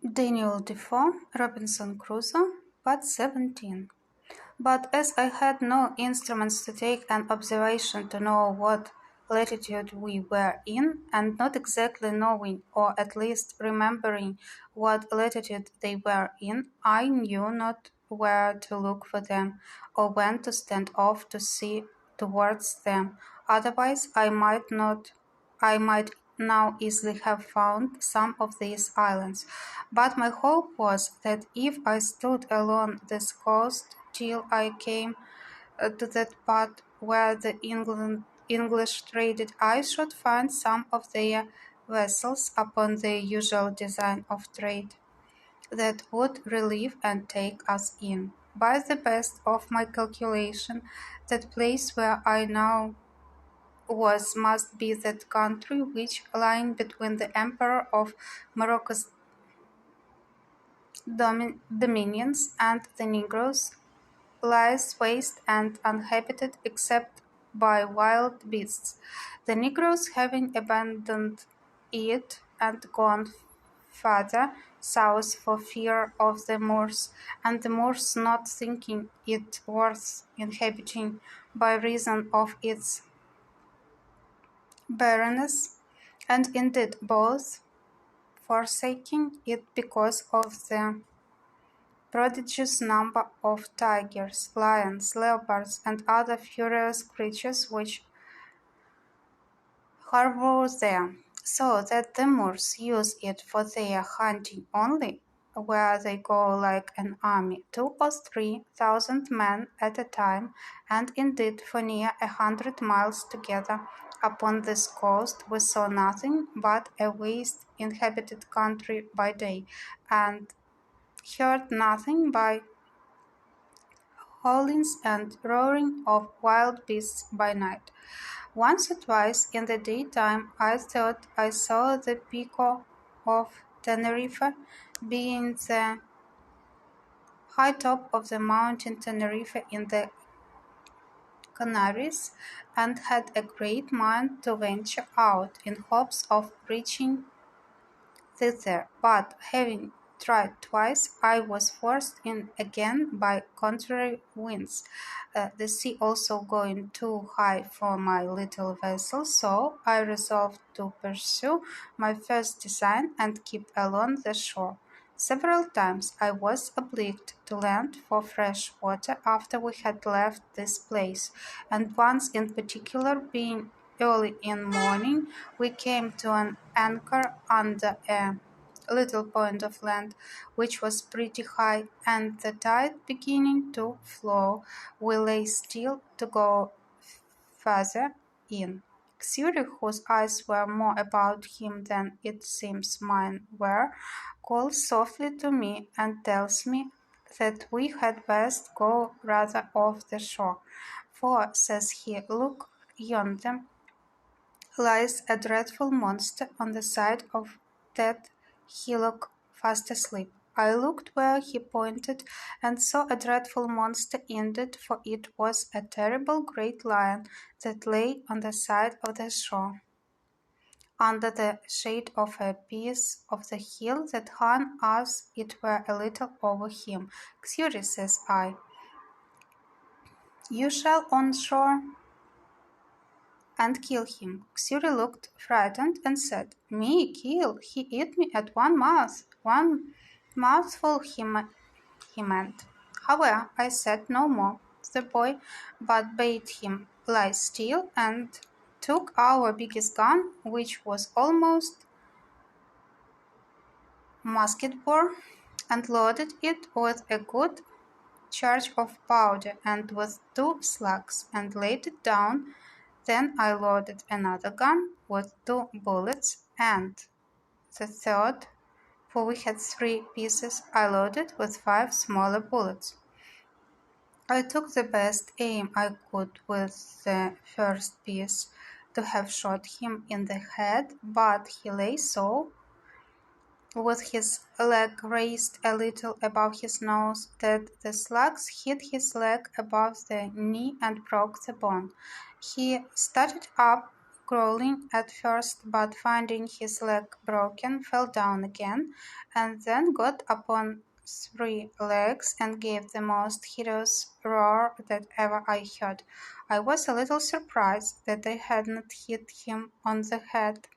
Daniel Defoe, Robinson Crusoe, Part 17. But as I had no instruments to take an observation to know what latitude we were in, and not exactly knowing, or at least remembering what latitude they were in, I knew not where to look for them, or when to stand off to sea towards them. Otherwise, I might now easily have found some of these islands, but my hope was that if I stood along this coast till I came to that part where the English traded, I should find some of their vessels upon the usual design of trade that would relieve and take us in. By the best of my calculation, that place where I now was must be that country which, lying between the Emperor of Morocco's dominions and the Negroes, lies waste and uninhabited except by wild beasts, the Negroes having abandoned it and gone farther south for fear of the Moors, and the Moors not thinking it worth inhabiting by reason of its barrenness, and indeed both forsaking it because of the prodigious number of tigers, lions, leopards, and other furious creatures which harbor there, so that the Moors use it for their hunting only, where they go like an army, 2 or 3 thousand men at a time, and indeed for near 100 miles together. Upon this coast we saw nothing but a waste inhabited country by day, and heard nothing by howlings and roaring of wild beasts by night. Once or twice in the daytime I thought I saw the Pico of Tenerife, being the high top of the mountain Tenerife in the Canaries, and had a great mind to venture out in hopes of reaching thither, but having tried twice, I was forced in again by contrary winds, the sea also going too high for my little vessel, so I resolved to pursue my first design and keep along the shore. Several times I was obliged to land for fresh water after we had left this place, and once in particular, being early in morning, we came to an anchor under a little point of land, which was pretty high, and the tide beginning to flow, we lay still to go further in. Xury, whose eyes were more about him than it seems mine were, calls softly to me and tells me that we had best go rather off the shore. For, says he, look yonder lies a dreadful monster on the side of that hillock fast asleep. I looked where he pointed and saw a dreadful monster indeed, for it was a terrible great lion that lay on the side of the shore, under the shade of a piece of the hill that hung as it were a little over him. Xury, says I, you shall on shore and kill him. Xury looked frightened and said, me kill? He eat me at one mouth. One mouthful he meant. However, I said no more to the boy, but bade him lie still and took our biggest gun, which was almost musket-bore, and loaded it with a good charge of powder and with 2 slugs, and laid it down. Then I loaded another gun with 2 bullets, and the third, for we had 3 pieces, I loaded with 5 smaller bullets. I took the best aim I could with the first piece to have shot him in the head, but he lay so, with his leg raised a little above his nose, that the slugs hit his leg above the knee and broke the bone. He started up crawling at first, but finding his leg broken, fell down again, and then got upon three legs and gave the most hideous roar that ever I heard. I was a little surprised that I had not hit him on the head,